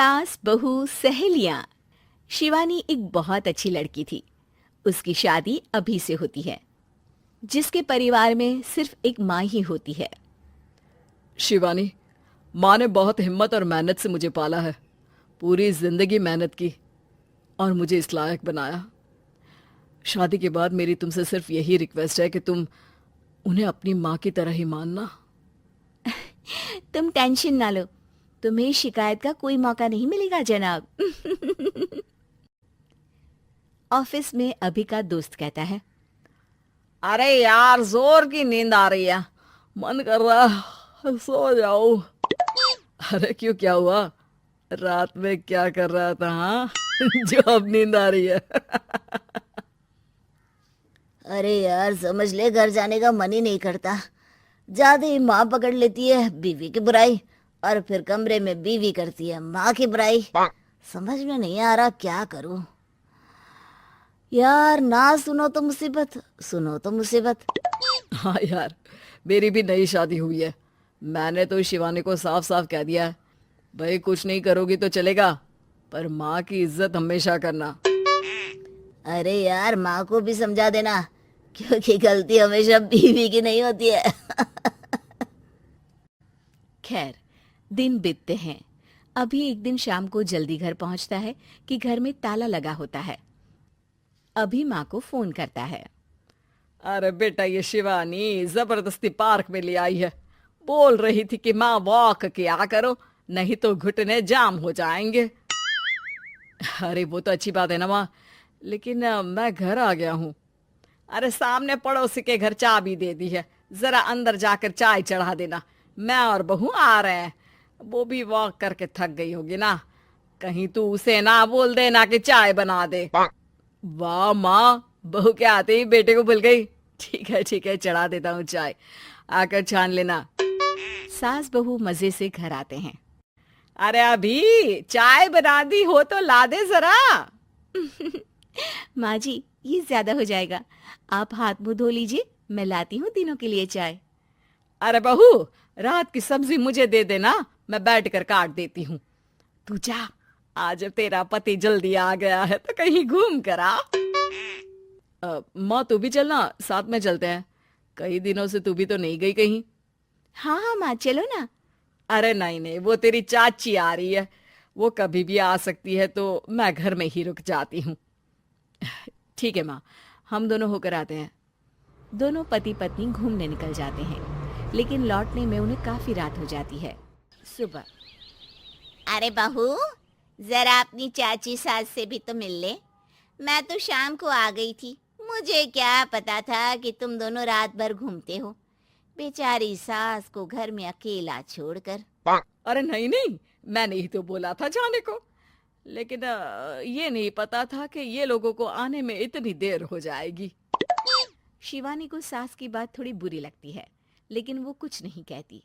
सास बहू सहेलियां। शिवानी एक बहुत अच्छी लड़की थी। उसकी शादी अभी से होती है, जिसके परिवार में सिर्फ एक माँ ही होती है। शिवानी, माँ ने बहुत हिम्मत और मेहनत से मुझे पाला है। पूरी जिंदगी मेहनत की और मुझे इस लायक बनाया। शादी के बाद मेरी तुमसे सिर्फ यही रिक्वेस्ट है कि तुम उन्हें अपनी माँ की तरह ही मानना। तुम टेंशन ना लो, तुम्हें शिकायत का कोई मौका नहीं मिलेगा जनाब। ऑफिस में अभी का दोस्त कहता है, अरे यार, जोर की नींद आ रही है, मन कर रहा है सो जाओ। अरे क्यों, क्या हुआ? रात में क्या कर रहा था? हाँ जो अब नींद आ रही है। अरे यार, समझ ले, घर जाने का मन ही नहीं करता। ज्यादा ही माँ पकड़ लेती है बीवी की बुराई, और फिर कमरे में बीवी करती है माँ की बुराई। समझ में नहीं आ रहा क्या करूं। यार, ना सुनो तो मुसीबत, सुनो तो मुसीबत। हाँ यार, मेरी भी नई शादी हुई है। मैंने तो शिवानी को साफ साफ कह दिया है, भाई कुछ नहीं करोगी तो चलेगा, पर माँ की इज्जत हमेशा करना। अरे यार, माँ को भी समझा देना, क्योंकि गलती हमेशा बीवी की नहीं होती है। खैर, दिन बीतते हैं। अभी एक दिन शाम को जल्दी घर पहुंचता है कि घर में ताला लगा होता है। अभी माँ को फोन करता है। अरे बेटा, ये शिवानी जबरदस्ती पार्क में ले आई है। बोल रही थी कि माँ वॉक किया करो, नहीं तो घुटने जाम हो जाएंगे। अरे वो तो अच्छी बात है ना माँ, लेकिन मैं घर आ गया हूँ। अरे सामने पड़ोसी के घर चाबी दे दी है, जरा अंदर जाकर चाय चढ़ा देना। मैं और बहू आ रहे हैं। वो भी वॉक करके थक गई होगी ना, कहीं तू उसे ना बोल देना कि चाय बना दे। वाह माँ, बहू के आते ही बेटे को भूल गई। ठीक है, चढ़ा देता हूँ चाय, आकर छान लेना। सास बहू मजे से घर आते हैं। अरे अभी चाय बना दी हो तो ला दे जरा। माँ जी, ये ज्यादा हो जाएगा, आप हाथ मुंह धो लीजिए, मैं लाती हूँ तीनों के लिए चाय। अरे बहू, रात की सब्जी मुझे दे देना, मैं बैठ कर काट देती हूँ। तू जा, आज तेरा पति जल्दी आ गया है तो कहीं घूम कर आ। माँ तू भी चलना, साथ में चलते हैं। कई दिनों से तू भी तो नहीं गई कहीं। हाँ हाँ माँ, चलो ना। अरे नहीं नहीं, वो तेरी चाची आ रही है, वो कभी भी आ सकती है, तो मैं घर में ही रुक जाती हूँ। ठीक है माँ, हम दोनों होकर आते हैं। दोनों पति पत्नी घूमने निकल जाते हैं, लेकिन लौटने में उन्हें काफी रात हो जाती है। सुबह, अरे बहू, जरा अपनी चाची सास से भी तो मिल ले। मैं तो शाम को आ गई थी, मुझे क्या पता था कि तुम दोनों रात भर घूमते हो। बेचारी सास को घर में अकेला छोड़कर। अरे नहीं नहीं, मैंने ही तो बोला था जाने को, लेकिन ये नहीं पता था कि ये लोगों को आने में इतनी देर हो जाएगी। शिवानी को सास की बात थोड़ी बुरी लगती है, लेकिन वो कुछ नहीं कहती।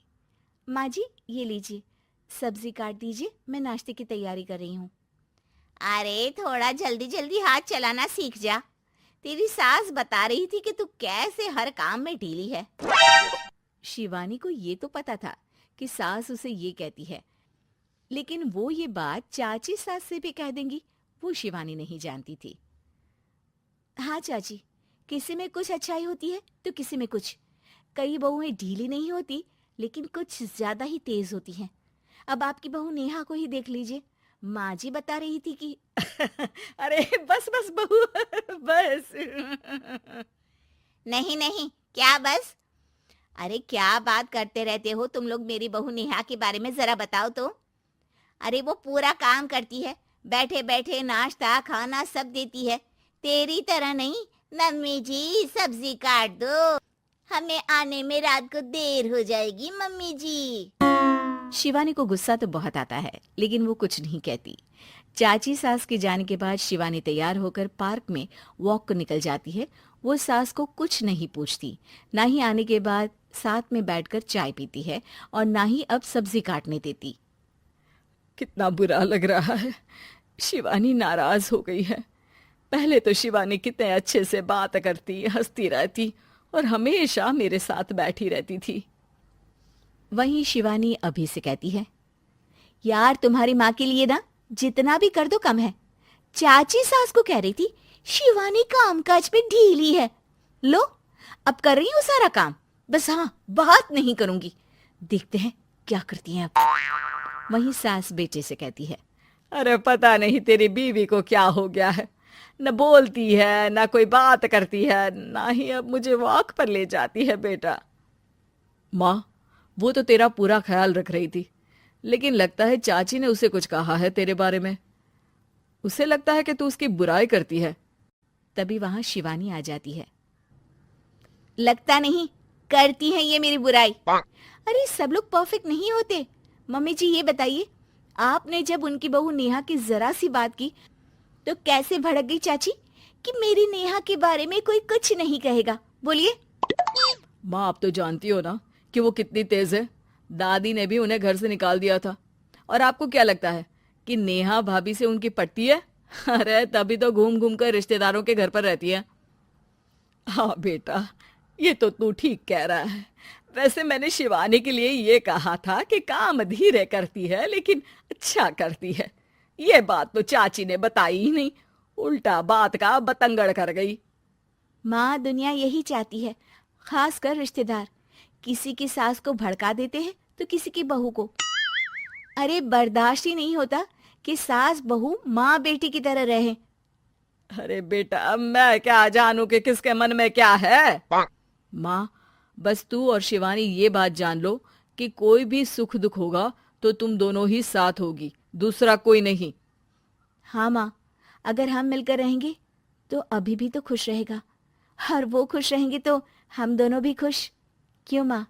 माँ जी, ये लीजिए, सब्जी काट दीजिए, मैं नाश्ते की तैयारी कर रही हूँ। अरे थोड़ा जल्दी जल्दी हाथ चलाना सीख जा। तेरी सास बता रही थी कि तू कैसे हर काम में ढीली है। शिवानी को ये तो पता था कि सास उसे ये कहती है, लेकिन वो ये बात चाची सास से भी कह देंगी, वो शिवानी नहीं जानती थी। हाँ चाची, किसी में कुछ अच्छाई होती है तो किसी में कुछ। कई बहुएं ढीली नहीं होती, लेकिन कुछ ज्यादा ही तेज होती हैं। अब आपकी बहू नेहा को ही देख लीजिए, माँ जी बता रही थी कि अरे बस बस बहू, बस। नहीं नहीं, क्या बस? अरे क्या बात करते रहते हो तुम लोग मेरी बहू नेहा के बारे में, जरा बताओ तो। अरे वो पूरा काम करती है, बैठे बैठे नाश्ता खाना सब देती है। तेरी तरह नहीं, मम्मी जी सब्जी काट दो, हमें आने में रात को देर हो जाएगी मम्मी जी। शिवानी को गुस्सा तो बहुत आता है, लेकिन वो कुछ नहीं कहती। चाची सास के जाने के बाद शिवानी तैयार होकर पार्क में वॉक को निकल जाती है। वो सास को कुछ नहीं पूछती, ना ही आने के बाद साथ में बैठकर चाय पीती है, और ना ही अब सब्जी काटने देती। कितना बुरा लग रहा है, शिवानी नाराज हो गई है। पहले तो शिवानी कितने अच्छे से बात करती, हंसती रहती और हमेशा मेरे साथ बैठी रहती थी। वहीं शिवानी अभी से कहती है, यार तुम्हारी माँ के लिए ना जितना भी कर दो कम है। चाची सास को कह रही थी शिवानी कामकाज पे ढीली है। लो अब कर रही हूँ सारा काम, बस हाँ बात नहीं करूंगी। देखते हैं क्या करती हैं अब। वहीं सास बेटे से कहती है, अरे पता नहीं तेरी बीवी को क्या हो गया है, न बोलती है न कोई बात करती है, ना ही अब मुझे वॉक पर ले जाती है बेटा। माँ, वो तो तेरा पूरा ख्याल रख रही थी, लेकिन लगता है चाची ने उसे कुछ कहा है तेरे बारे में। उसे लगता है कि तू उसकी बुराई करती है। तभी वहां शिवानी आ जाती है। लगता नहीं, करती है ये मेरी बुराई। अरे सब लोग परफेक्ट नहीं होते। मम्मी जी ये बताइए, आपने जब उनकी बहू नेहा की जरा सी बात की तो कैसे भड़क गई चाची कि मेरी नेहा के बारे में कोई कुछ नहीं कहेगा। बोलिए। माँ, आप तो जानती हो ना कि वो कितनी तेज है। दादी ने भी उन्हें घर से निकाल दिया था। और आपको क्या लगता है कि नेहा भाभी से उनकी पटती है? अरे तभी तो घूम घूम कर रिश्तेदारों के घर पर रहती है। हाँ बेटा, ये तो तू ठीक कह रहा है। वैसे मैंने शिवानी के लिए ये कहा था कि काम धीरे करती है लेकिन अच्छा करती है। ये बात तो चाची ने बताई ही नहीं, उल्टा बात का बतंगड़ कर गई। माँ, दुनिया यही चाहती है, खासकर रिश्तेदार। किसी की सास को भड़का देते हैं तो किसी की बहू को। अरे बर्दाश्त ही नहीं होता कि सास बहू माँ बेटी की तरह रहे। अरे बेटा, मैं क्या जानूं कि किसके मन में क्या है। माँ, बस तू और शिवानी ये बात जान लो कि कोई भी सुख दुख होगा तो तुम दोनों ही साथ होगी, दूसरा कोई नहीं। हाँ माँ, अगर हम मिलकर रहेंगे तो अभी भी तो खुश रहेगा, और वो खुश रहेंगे तो हम दोनों भी खुश। क्यों माँ?